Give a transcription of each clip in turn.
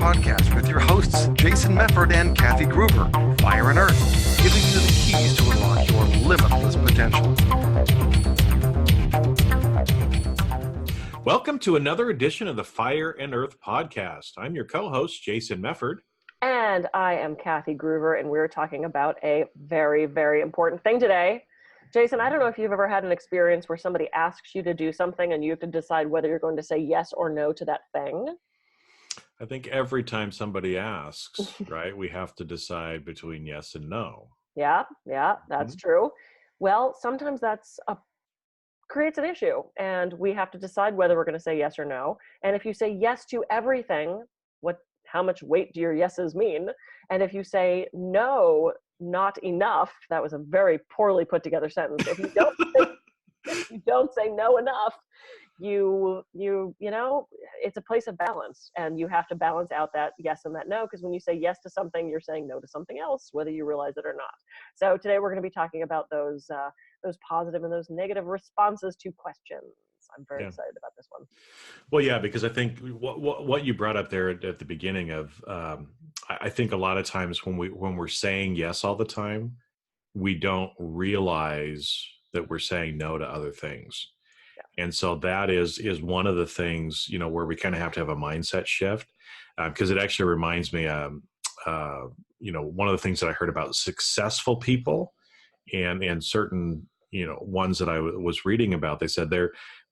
podcast with your hosts, Jason Mefford and Kathy Gruver. Fire and Earth, giving you the keys to unlock your limitless potential. Welcome to another edition of the Fire and Earth podcast. I'm your co-host, Jason Mefford. And I am Kathy Gruver, and we're talking about a very, very important thing today. Jason, I don't know if you've ever had an experience where somebody asks you to do something and you have to decide whether you're going to say yes or no to that thing. I think every time somebody asks, right, we have to decide between yes and no. Yeah, that's true. Well, sometimes creates an issue, and we have to decide whether we're going to say yes or no. And if you say yes to everything, how much weight do your yeses mean? And if you say no, not enough, that was a very poorly put together sentence. If you don't say no enough, you know, it's a place of balance, and you have to balance out that yes and that no, because when you say yes to something, you're saying no to something else, whether you realize it or not. So today we're going to be talking about those positive and those negative responses to questions. I'm very excited about this one. Well, yeah, because I think what you brought up there at the beginning of, I think a lot of times when we're saying yes all the time, we don't realize that we're saying no to other things. Yeah. And so that is one of the things, you know, where we kind of have to have a mindset shift, because it actually reminds me, you know, one of the things that I heard about successful people and certain, you know, ones that I was reading about, they said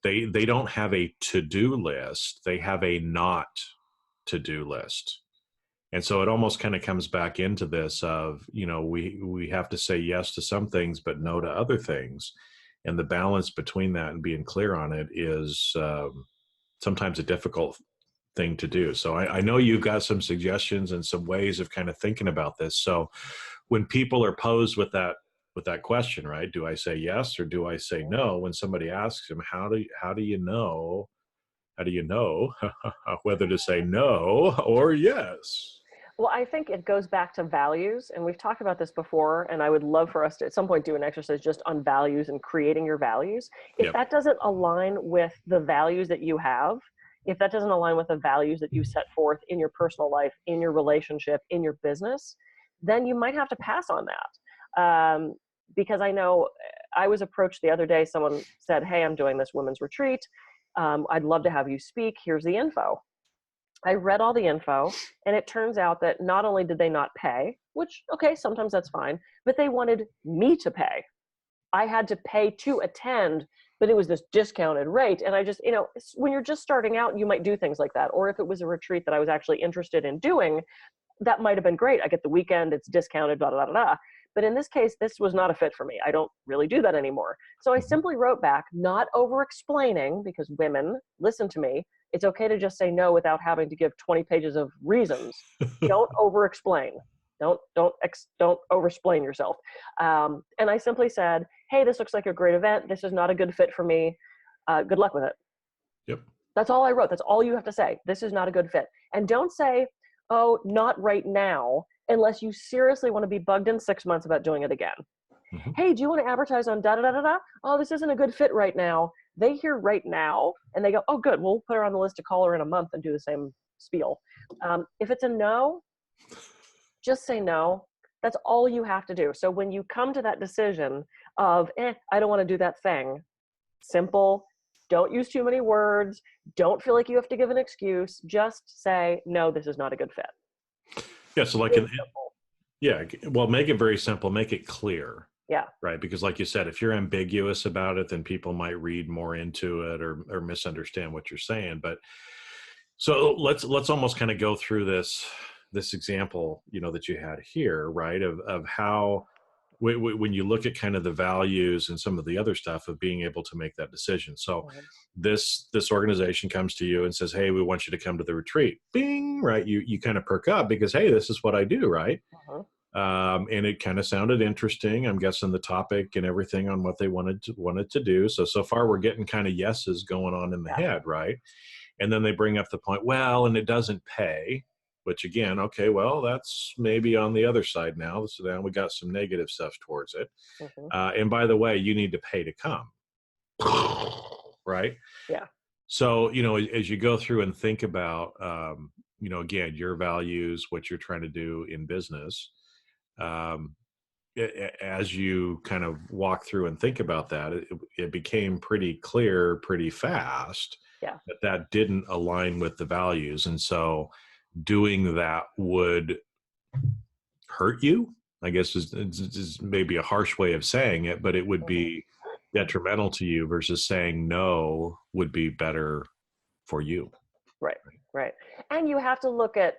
they don't have a to-do list. They have a not to-do list. And so it almost kind of comes back into this of, you know, we have to say yes to some things, but no to other things. And the balance between that and being clear on it is sometimes a difficult thing to do. So I know you've got some suggestions and some ways of kind of thinking about this. So when people are posed with that question, right? Do I say yes or do I say no? When somebody asks them, how do you know whether to say no or yes? Well, I think it goes back to values, and we've talked about this before, and I would love for us to at some point do an exercise just on values and creating your values. If that doesn't align with the values that you have, if that doesn't align with the values that you set forth in your personal life, in your relationship, in your business, then you might have to pass on that. Because I know I was approached the other day, someone said, hey, I'm doing this women's retreat. I'd love to have you speak. Here's the info. I read all the info, and it turns out that not only did they not pay, which, okay, sometimes that's fine, but they wanted me to pay. I had to pay to attend, but it was this discounted rate. And I just, you know, when you're just starting out, you might do things like that. Or if it was a retreat that I was actually interested in doing, that might have been great. I get the weekend, it's discounted, blah, blah, blah, blah. But in this case, this was not a fit for me. I don't really do that anymore. So I simply wrote back, not over-explaining, because women, listen to me, it's okay to just say no without having to give 20 pages of reasons. Don't over-explain. Don't over-explain yourself. And I simply said, hey, this looks like a great event. This is not a good fit for me. Good luck with it. Yep. That's all I wrote. That's all you have to say. This is not a good fit. And don't say, oh, not right now, unless you seriously want to be bugged in 6 months about doing it again. Mm-hmm. Hey, do you want to advertise on da-da-da-da-da? Oh, this isn't a good fit right now. They hear right now, and they go, oh, good, we'll put her on the list to call her in a month and do the same spiel. If it's a no, just say no. That's all you have to do. So when you come to that decision of, I don't want to do that thing, simple, don't use too many words, don't feel like you have to give an excuse, just say, no, this is not a good fit. Yeah, so like, well, make it very simple, make it clear. Yeah. Right. Because like you said, if you're ambiguous about it, then people might read more into it or misunderstand what you're saying. But so let's almost kind of go through this example, you know, that you had here, right, of how when you look at kind of the values and some of the other stuff of being able to make that decision. So this organization comes to you and says, hey, we want you to come to the retreat. Bing, right? You kind of perk up because, hey, this is what I do, right? And it kind of sounded interesting. I'm guessing the topic and everything on what they wanted to do. So far we're getting kind of yeses going on in the head, right? And then they bring up the point, well, and it doesn't pay, which again, okay, well, that's maybe on the other side now. So now we got some negative stuff towards it. And by the way, you need to pay to come, right? Yeah. So, you know, as you go through and think about, again, your values, what you're trying to do in business. Um, as you kind of walk through and think about that, it became pretty clear pretty fast Yeah. that didn't align with the values. And so doing that would hurt you, I guess is maybe a harsh way of saying it, but it would be detrimental to you versus saying no would be better for you. Right. Right. And you have to look at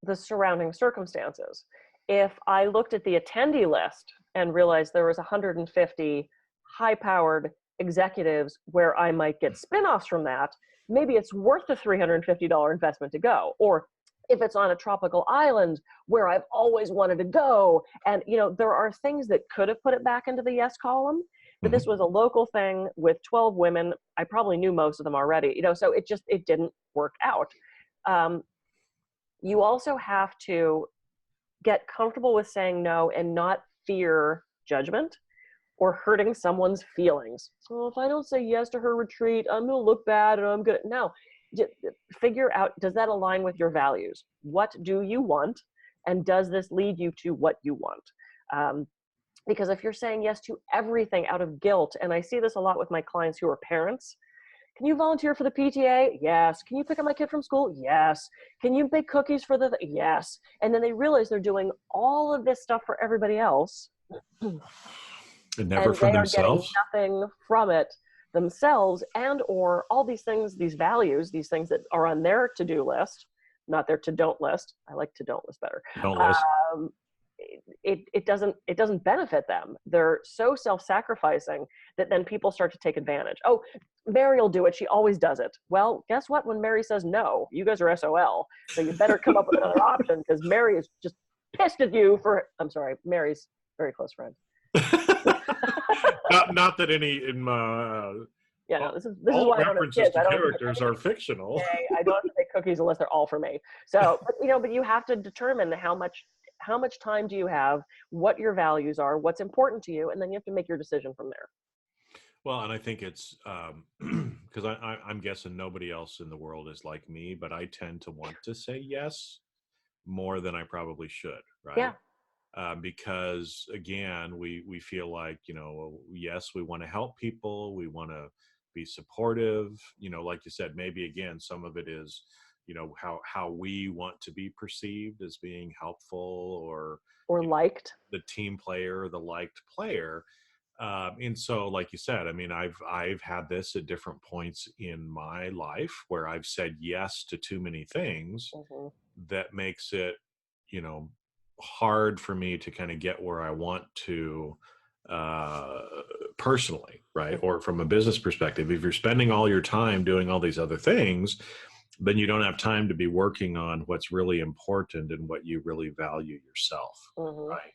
the surrounding circumstances. If I looked at the attendee list and realized there was 150 high-powered executives where I might get spin-offs from that, maybe it's worth the $350 investment to go. Or if it's on a tropical island where I've always wanted to go, and there are things that could have put it back into the yes column, but this was a local thing with 12 women. I probably knew most of them already, so it didn't work out. You also have to get comfortable with saying no and not fear judgment or hurting someone's feelings. Well, if I don't say yes to her retreat, I'm going to look bad and I'm going to, no. Figure out, does that align with your values? What do you want? And does this lead you to what you want? Because if you're saying yes to everything out of guilt, and I see this a lot with my clients who are parents, can you volunteer for the PTA? Yes. Can you pick up my kid from school? Yes. Can you bake cookies for yes. And then they realize they're doing all of this stuff for everybody else. And never and for they themselves. Are getting nothing from it themselves, and or all these things, these values, these things that are on their to-do list, not their to-don't list. I like to-don't list better. Don't list. It doesn't benefit them. They're so self-sacrificing that then people start to take advantage. Oh, Mary will do it. She always does it. Well, guess what? When Mary says no, you guys are SOL. So you better come up with another option, because Mary is just pissed at you for, I'm sorry, Mary's very close friend. not that any in my yeah, no, this is all why I don't have references kids. to characters are fictional. I don't have to make cookies unless they're all for me. So, but you have to determine how much time do you have, what your values are, what's important to you, and then you have to make your decision from there. Well, and I think it's because I'm guessing nobody else in the world is like me, but I tend to want to say yes more than I probably should, right? Yeah. Because again, we feel like, yes, we want to help people, we want to be supportive, like you said, maybe again, some of it is, how we want to be perceived as being helpful or liked, the team player, the liked player. And so, like you said, I mean, I've had this at different points in my life where I've said yes to too many things that makes it, hard for me to kind of get where I want to personally, right? Or from a business perspective, if you're spending all your time doing all these other things, then you don't have time to be working on what's really important and what you really value yourself, right?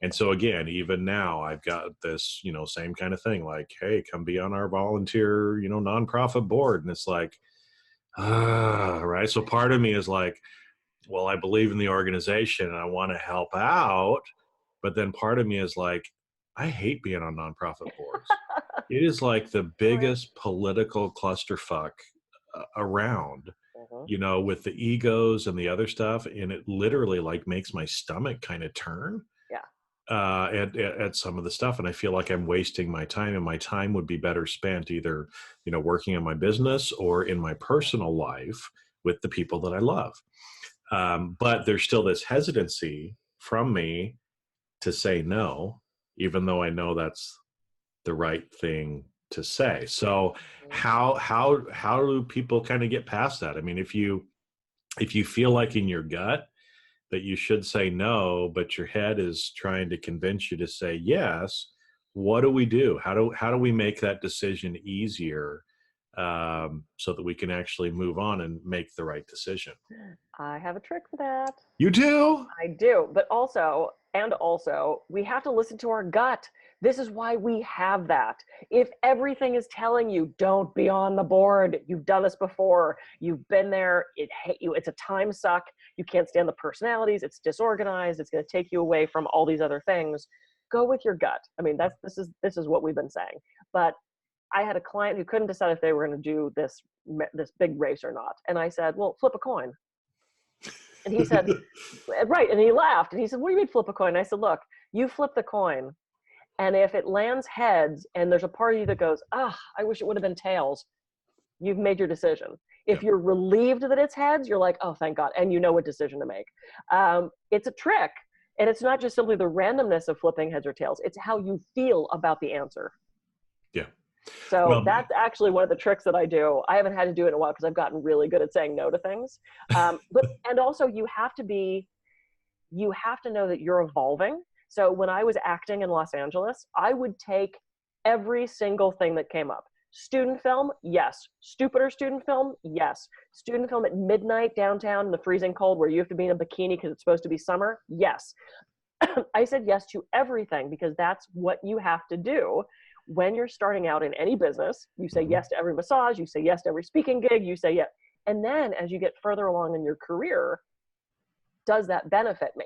And so again, even now I've got this, same kind of thing, like, hey, come be on our volunteer, nonprofit board. And it's like, right. So part of me is like, well, I believe in the organization and I want to help out. But then part of me is like, I hate being on nonprofit boards. It is like the biggest political clusterfuck around, with the egos and the other stuff. And it literally like makes my stomach kind of turn. At some of the stuff, and I feel like I'm wasting my time, and my time would be better spent either, working on my business or in my personal life with the people that I love. But there's still this hesitancy from me to say no, even though I know that's the right thing to say. So how do people kind of get past that? I mean, if you feel like in your gut that you should say no, but your head is trying to convince you to say yes, what do we do? How do we make that decision easier so that we can actually move on and make the right decision? I have a trick for that. You do? I do, but also, we have to listen to our gut. This is why we have that. If everything is telling you, don't be on the board, you've done this before, you've been there, it's a time suck, you can't stand the personalities, it's disorganized, it's going to take you away from all these other things, go with your gut. I mean, this is what we've been saying. But I had a client who couldn't decide if they were going to do this big race or not. And I said, well, flip a coin. And he said, right. And he laughed and he said, what do you mean flip a coin? And I said, look, you flip the coin. And if it lands heads and there's a part of you that goes, I wish it would have been tails, you've made your decision. If you're relieved that it's heads, you're like, oh, thank God. And you know what decision to make. It's a trick. And it's not just simply the randomness of flipping heads or tails. It's how you feel about the answer. Yeah. So well, that's actually one of the tricks that I do. I haven't had to do it in a while because I've gotten really good at saying no to things. And also you have to know that you're evolving. So when I was acting in Los Angeles, I would take every single thing that came up. Student film, yes. Stupider student film, yes. Student film at midnight downtown in the freezing cold where you have to be in a bikini because it's supposed to be summer, yes. I said yes to everything because that's what you have to do when you're starting out in any business. You say yes to every massage, you say yes to every speaking gig, you say yes. And then as you get further along in your career, does that benefit me?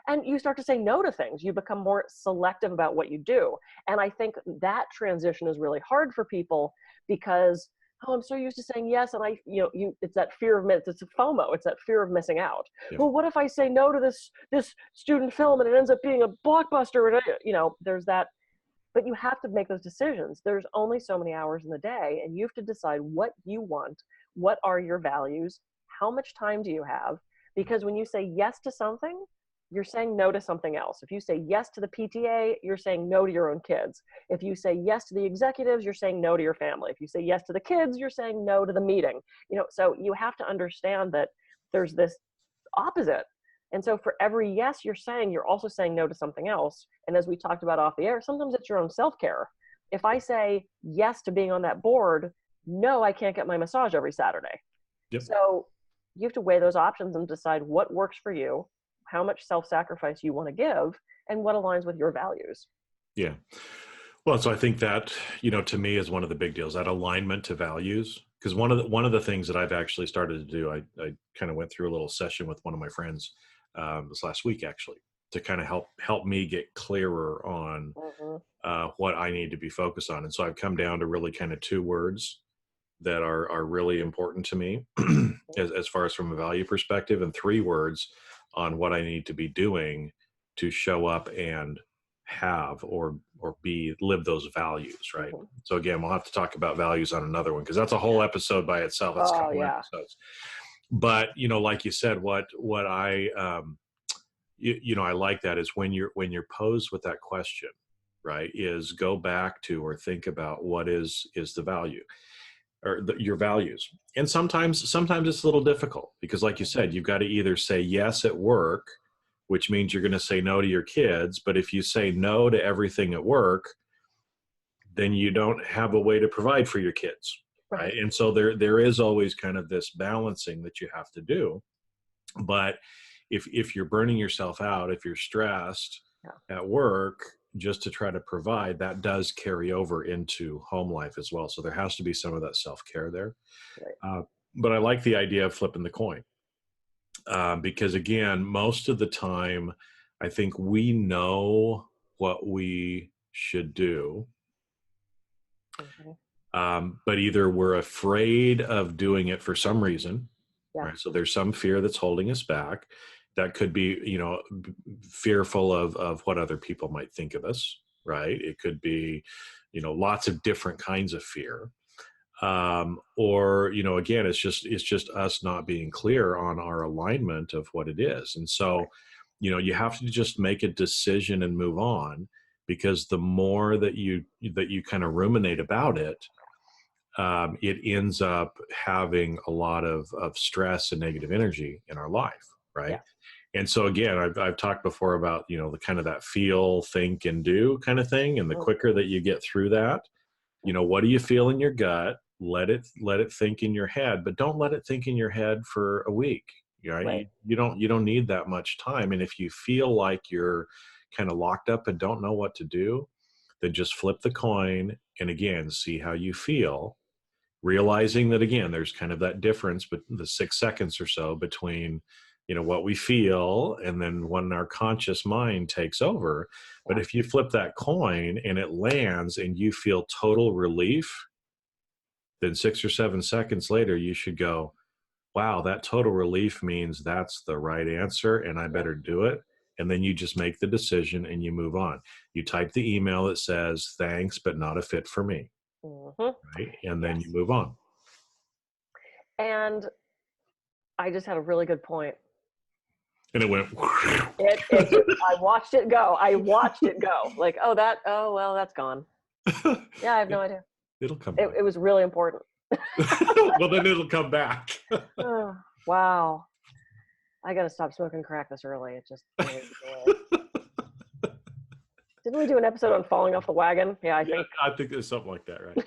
And you start to say no to things. You become more selective about what you do. And I think that transition is really hard for people because, I'm so used to saying yes. And it's that fear of, it's a FOMO. It's that fear of missing out. Yeah. Well, what if I say no to this student film and it ends up being a blockbuster? And, there's that, but you have to make those decisions. There's only so many hours in the day and you have to decide what you want. What are your values? How much time do you have? Because when you say yes to something, you're saying no to something else. If you say yes to the PTA, you're saying no to your own kids. If you say yes to the executives, you're saying no to your family. If you say yes to the kids, you're saying no to the meeting. So you have to understand that there's this opposite. And so for every yes you're saying, you're also saying no to something else. And as we talked about off the air, sometimes it's your own self-care. If I say yes to being on that board, no, I can't get my massage every Saturday. Yep. So you have to weigh those options and decide what works for you, how much self-sacrifice you want to give, and what aligns with your values. Yeah. Well, so I think that, to me is one of the big deals, that alignment to values. Because one of the things that I've actually started to do, I kind of went through a little session with one of my friends this last week, actually, to kind of help me get clearer on what I need to be focused on. And so I've come down to really kind of two words that are really important to me as far as from a value perspective, and three words on what I need to be doing to show up and have or live those values, right? So again, we'll have to talk about values on another one because that's a whole episode by itself. That's episodes. But like you said, what I I like that is when you're posed with that question, right? Is go back to or think about what is the value or your values. And sometimes it's a little difficult because like you said, you've got to either say yes at work, which means you're going to say no to your kids. But if you say no to everything at work, then you don't have a way to provide for your kids. Right. And so there is always kind of this balancing that you have to do. But if you're burning yourself out, if you're stressed at work, just to try to provide, that does carry over into home life as well. So there has to be some of that self-care there. Right. But I like the idea of flipping the coin because again, most of the time, I think we know what we should do, but either we're afraid of doing it for some reason, right? So there's some fear that's holding us back. That could be, fearful of what other people might think of us, right? It could be, lots of different kinds of fear. Or, again, it's just us not being clear on our alignment of what it is. And so, you have to just make a decision and move on, because the more that you kind of ruminate about it, it ends up having a lot of stress and negative energy in our life. Right. Yeah. And so again, I've talked before about, the kind of that feel, think, and do kind of thing. And the quicker that you get through that, what do you feel in your gut? Let it think in your head, but don't let it think in your head for a week. Right? You don't need that much time. And if you feel like you're kind of locked up and don't know what to do, then just flip the coin and again, see how you feel, realizing that again, there's kind of that difference, but the 6 seconds or so between what we feel and then when our conscious mind takes over. But if you flip that coin and it lands and you feel total relief, then 6 or 7 seconds later, you should go, wow, that total relief means that's the right answer and I better do it. And then you just make the decision and you move on. You type the email that says, thanks, but not a fit for me. Mm-hmm. Right. And then Yes. you move on. And I just had a really good point. And it went. I watched it go. Like, oh, well, that's gone. Yeah, I have no idea. It'll come back. It was really important. Well, then it'll come back. Oh, wow. I got to stop smoking crack this early. It just really Didn't we do an episode on falling off the wagon? Yeah, I think there's something like that, right?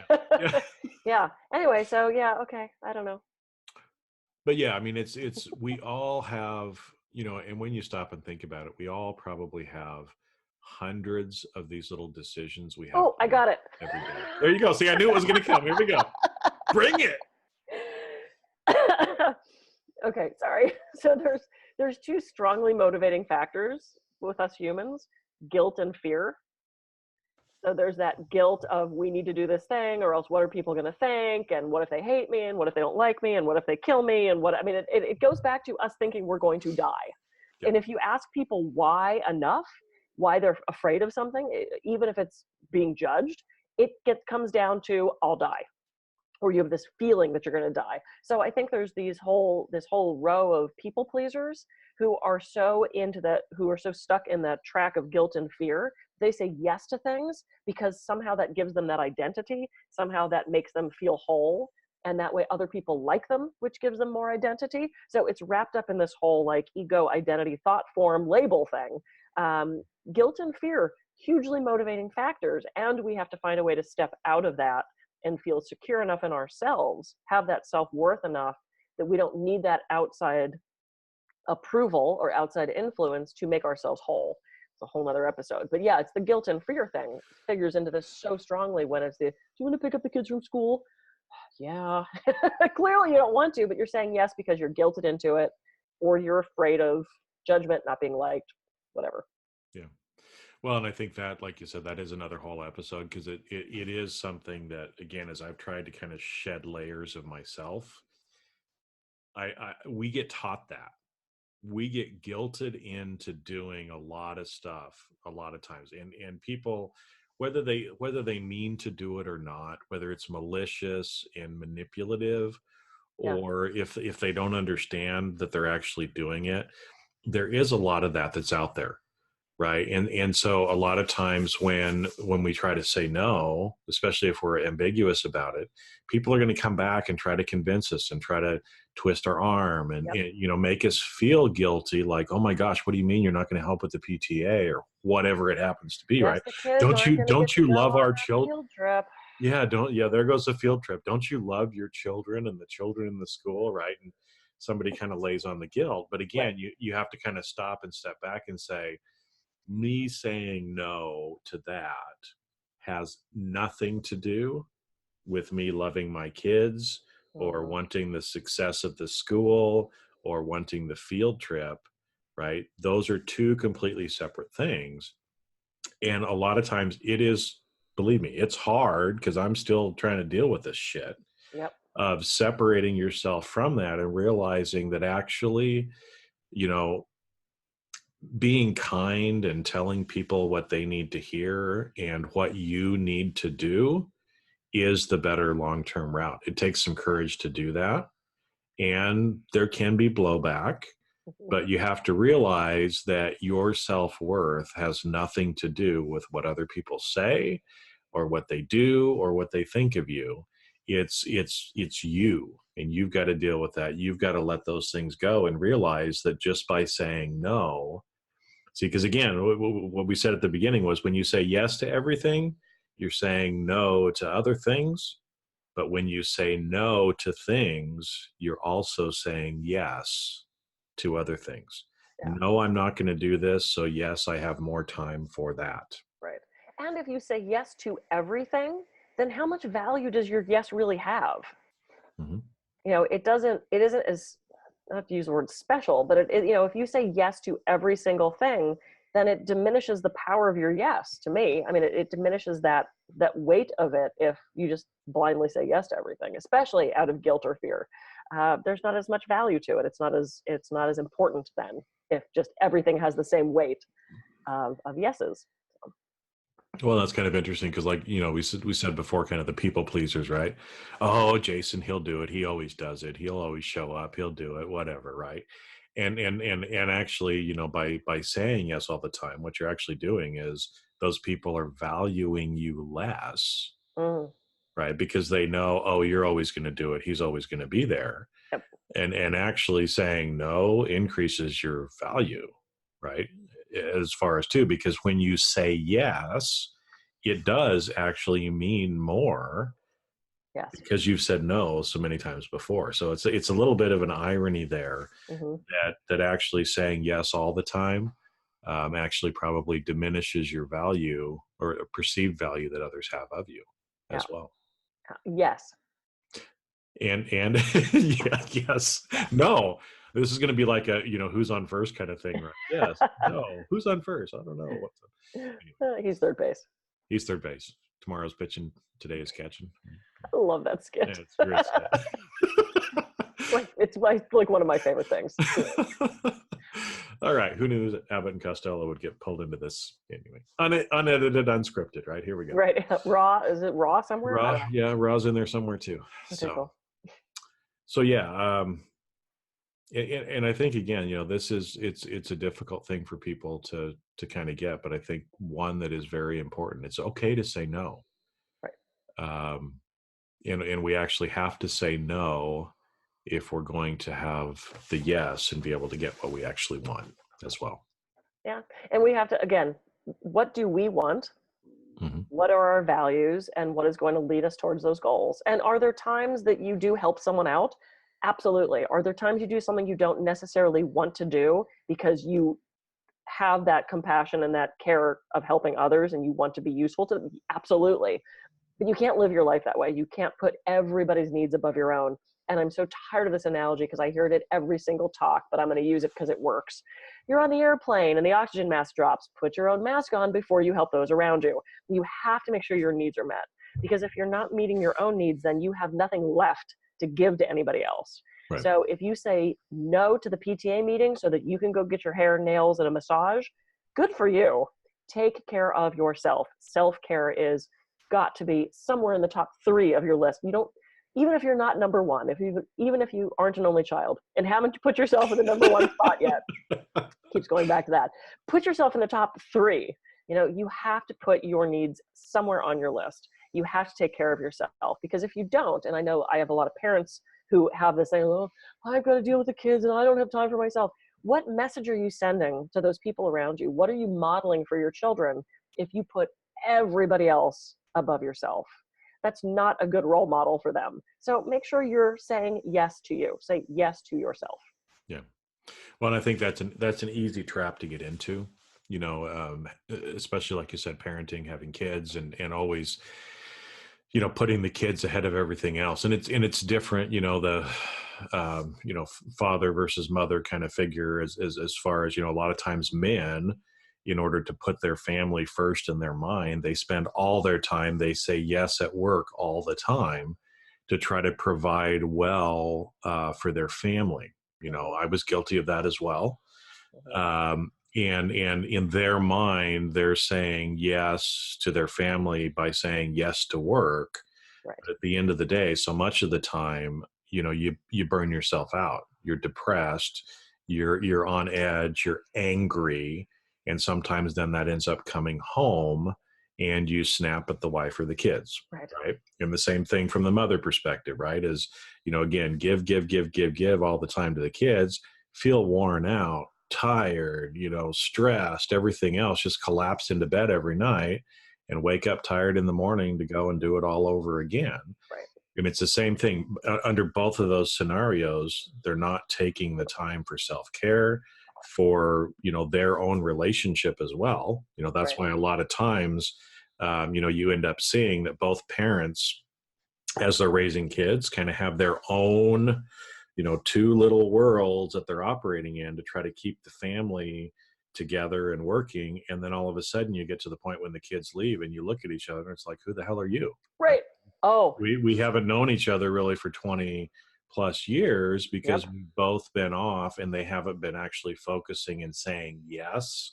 Yeah. Yeah. Anyway, so yeah, okay. I don't know. But yeah, I mean, it's we all have, and when you stop and think about it, we all probably have hundreds of these little decisions we have. Oh, I got it. Every day. There you go. See, I knew it was going to come. Here we go. Bring it. Okay, sorry. So there's two strongly motivating factors with us humans, guilt and fear. So there's that guilt of we need to do this thing or else what are people going to think, and what if they hate me, and what if they don't like me, and what if they kill me, and it goes back to us thinking we're going to die. Yep. And if you ask people why enough, why they're afraid of something, even if it's being judged, it comes down to I'll die, or you have this feeling that you're going to die. So I think there's this whole row of people pleasers who are so who are so stuck in that track of guilt and fear. They say yes to things because somehow that gives them that identity. Somehow that makes them feel whole. And that way other people like them, which gives them more identity. So it's wrapped up in this whole like ego, identity, thought form, label thing. Guilt and fear, hugely motivating factors. And we have to find a way to step out of that and feel secure enough in ourselves, have that self-worth enough that we don't need that outside approval or outside influence to make ourselves whole. It's a whole nother episode. But yeah, it's the guilt and fear thing. It figures into this so strongly when it's do you want to pick up the kids from school? Yeah. Clearly you don't want to, but you're saying yes because you're guilted into it, or you're afraid of judgment, not being liked, whatever. Yeah. Well, and I think that, like you said, that is another whole episode, because it is something that, again, as I've tried to kind of shed layers of myself, we get taught that. We get guilted into doing a lot of stuff a lot of times, and people, whether they mean to do it or not, whether it's malicious and manipulative, or if they don't understand that they're actually doing it, there is a lot of that's out there. Right. And so a lot of times when we try to say no, especially if we're ambiguous about it, people are going to come back and try to convince us and try to twist our arm and, make us feel guilty. Like, oh my gosh, what do you mean you're not going to help with the PTA or whatever it happens to be? Right. Don't you love our children? Yeah. There goes the field trip. Don't you love your children and the children in the school? Right. And somebody kind of lays on the guilt. But again, you have to kind of stop and step back and say, me saying no to that has nothing to do with me loving my kids or wanting the success of the school or wanting the field trip, right? Those are two completely separate things. And a lot of times it is, believe me, it's hard because I'm still trying to deal with this shit of separating yourself from that and realizing that actually, being kind and telling people what they need to hear and what you need to do is the better long-term route. It takes some courage to do that. And there can be blowback, but you have to realize that your self-worth has nothing to do with what other people say or what they do or what they think of you. It's you, and you've got to deal with that. You've got to let those things go and realize that just by saying no, see, because again, what we said at the beginning was when you say yes to everything, you're saying no to other things. But when you say no to things, you're also saying yes to other things. Yeah. No, I'm not going to do this. So yes, I have more time for that. Right. And if you say yes to everything, then how much value does your yes really have? Mm-hmm. It isn't as, not to use the word special, but if you say yes to every single thing, then it diminishes the power of your yes to me. I mean, it diminishes that weight of it if you just blindly say yes to everything, especially out of guilt or fear. There's not as much value to it. It's not as important then if just everything has the same weight of yeses. Well, that's kind of interesting because, like, we said before, kind of the people pleasers, right? Oh, Jason, he'll do it. He always does it. He'll always show up. He'll do it. Whatever, right? And actually, by saying yes all the time, what you're actually doing is those people are valuing you less, Mm, right? Because they know, oh, you're always going to do it. He's always going to be there. yep. And actually saying no increases your value, right? As far as too, because when you say yes, it does actually mean more Yes. because you've said no so many times before. So it's a little bit of an irony there Mm-hmm. that actually saying yes all the time actually probably diminishes your value or perceived value that others have of you Yeah. as well. Yes. And yeah, yes, no, this is going to be like a who's on first kind of thing, right? Yes, no, who's on first? I don't know. Anyway, He's third base. he's third base. Tomorrow's pitching, today is catching. I love that skit. Yeah, it's a great skit. It's like one of my favorite things. All right, who knew that Abbott and Costello would get pulled into this anyway? Unedited, unscripted, right? Here we go. Right. Raw, is it raw somewhere? Raw, yeah, Raw's in there somewhere too. Okay, cool. So yeah, and I think again, it's a difficult thing for people to kind of get, but I think one that is very important. It's okay to say no. Right. And we actually have to say no if we're going to have the yes and be able to get what we actually want as well. Yeah. And we have to, again, what do we want? Mm-hmm. What are our values and what is going to lead us towards those goals? And are there times that you do help someone out? Absolutely. Are there times you do something you don't necessarily want to do because you have that compassion and that care of helping others and you want to be useful to them? Absolutely. But you can't live your life that way. You can't put everybody's needs above your own. And I'm so tired of this analogy because I hear it at every single talk, but I'm going to use it because it works. You're on the airplane and the oxygen mask drops. Put your own mask on before you help those around you. You have to make sure your needs are met, because if you're not meeting your own needs, then you have nothing left to give to anybody else. Right. So if you say no to the PTA meeting so that you can go get your hair, nails, and a massage, good for you. Take care of yourself. Self-care is got to be somewhere in the top 3 of your list. You don't, even if you're not number 1, even if you aren't an only child and haven't put yourself in the number 1 spot yet, keeps going back to that. Put yourself in the top 3. You have to put your needs somewhere on your list. You have to take care of yourself, because if you don't, and I know I have a lot of parents who have this saying, oh, I've got to deal with the kids and I don't have time for myself. What message are you sending to those people around you? What are you modeling for your children if you put everybody else above yourself? That's not a good role model for them. So make sure you're saying yes to you. Say yes to yourself. Yeah. Well, and I think that's an easy trap to get into, especially like you said, parenting, having kids, and always, putting the kids ahead of everything else. And it's different, the father versus mother kind of figure as far as, a lot of times men, in order to put their family first in their mind, they spend all their time, they say yes at work all the time to try to provide well for their family. I was guilty of that as well. And in their mind, they're saying yes to their family by saying yes to work. Right. But at the end of the day, so much of the time, you burn yourself out. You're depressed. You're on edge. You're angry. And sometimes then that ends up coming home and you snap at the wife or the kids. Right. And the same thing from the mother perspective, right? Is, again, give all the time to the kids, feel worn out, tired, stressed, everything else, just collapse into bed every night and wake up tired in the morning to go and do it all over again. Right. And it's the same thing under both of those scenarios. They're not taking the time for self-care, for, their own relationship as well. That's right. Why a lot of times, you end up seeing that both parents, as they're raising kids, kind of have their own, 2 little worlds that they're operating in to try to keep the family, together and working, and then all of a sudden you get to the point when the kids leave and you look at each other and it's like, who the hell are you? Right. Oh, We haven't known each other really for 20 plus years because we've both been off, and they haven't been actually focusing and saying yes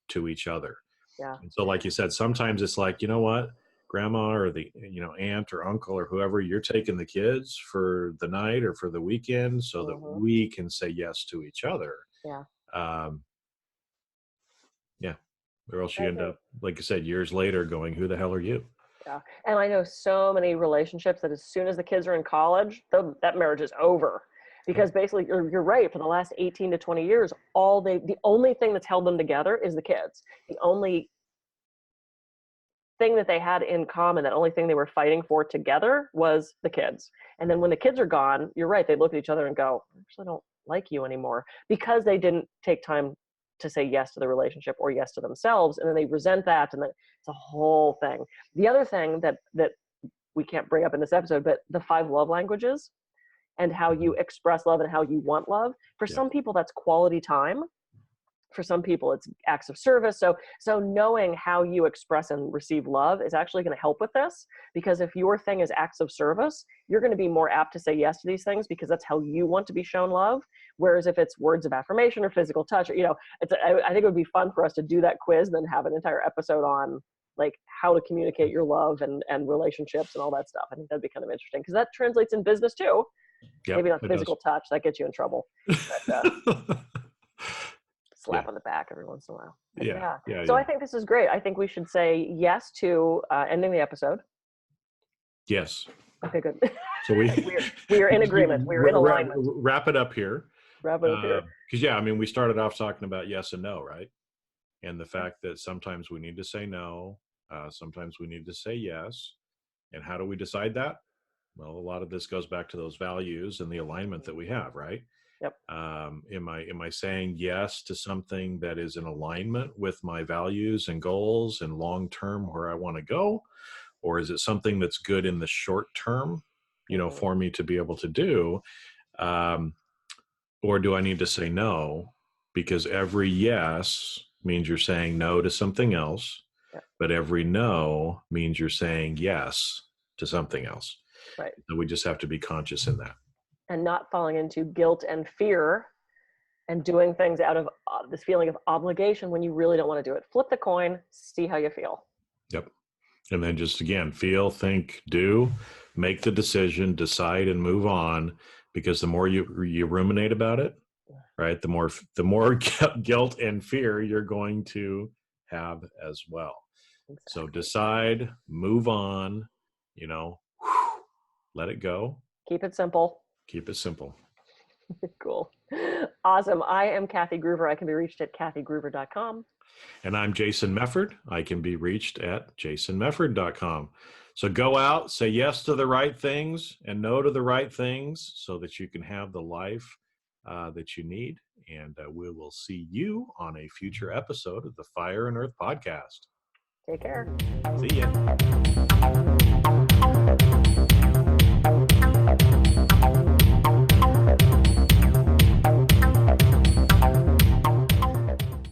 to each other. yeah. And so, like you said, sometimes it's like, you know what, grandma or the aunt or uncle or whoever, you're taking the kids for the night or for the weekend so that we can say yes to each other. Yeah. Yeah. Or else you end up, like I said, years later going, who the hell are you? Yeah. And I know so many relationships that as soon as the kids are in college, that marriage is over. Because basically, you're right, for the last 18 to 20 years, the only thing that's held them together is the kids. The only thing that they had in common, that only thing they were fighting for together was the kids. And then when the kids are gone, you're right, they look at each other and go, I actually don't like you anymore, because they didn't take time to say yes to the relationship or yes to themselves. And then they resent that, and then it's a whole thing. The other thing that we can't bring up in this episode, but the 5 love languages and how you express love and how you want love. For some people, that's quality time. For some people, it's acts of service. So knowing how you express and receive love is actually going to help with this, because if your thing is acts of service, you're going to be more apt to say yes to these things because that's how you want to be shown love. Whereas if it's words of affirmation or physical touch, I think it would be fun for us to do that quiz and then have an entire episode on like how to communicate your love and relationships and all that stuff. I think that'd be kind of interesting because that translates in business too. Yep, maybe not physical touch, that gets you in trouble. But, slap on the back every once in a while. But so I think this is great. I think we should say yes to ending the episode. Yes. Okay, good. So we are in agreement. We're in alignment. Wrap it up here. Because we started off talking about yes and no, right? And the fact that sometimes we need to say no, sometimes we need to say yes. And how do we decide that? Well, a lot of this goes back to those values and the alignment that we have, right? Yep. Am I saying yes to something that is in alignment with my values and goals and long term where I want to go? Or is it something that's good in the short term, for me to be able to do? Or do I need to say no? Because every yes means you're saying no to something else, but every no means you're saying yes to something else. Right. So we just have to be conscious in that. And not falling into guilt and fear and doing things out of this feeling of obligation when you really don't want to do it. Flip the coin, see how you feel. Yep. And then just again, feel, think, do, make the decision, decide, and move on. Because the more you ruminate about it, right, the more guilt and fear you're going to have as well. Exactly. So decide, move on, let it go. Keep it simple. Keep it simple. Cool. Awesome. I am Kathy Gruver. I can be reached at kathygruver.com. And I'm Jason Mefford. I can be reached at jasonmefford.com. So go out, say yes to the right things and no to the right things so that you can have the life that you need. And we will see you on a future episode of the Fire and Earth podcast. Take care. See ya.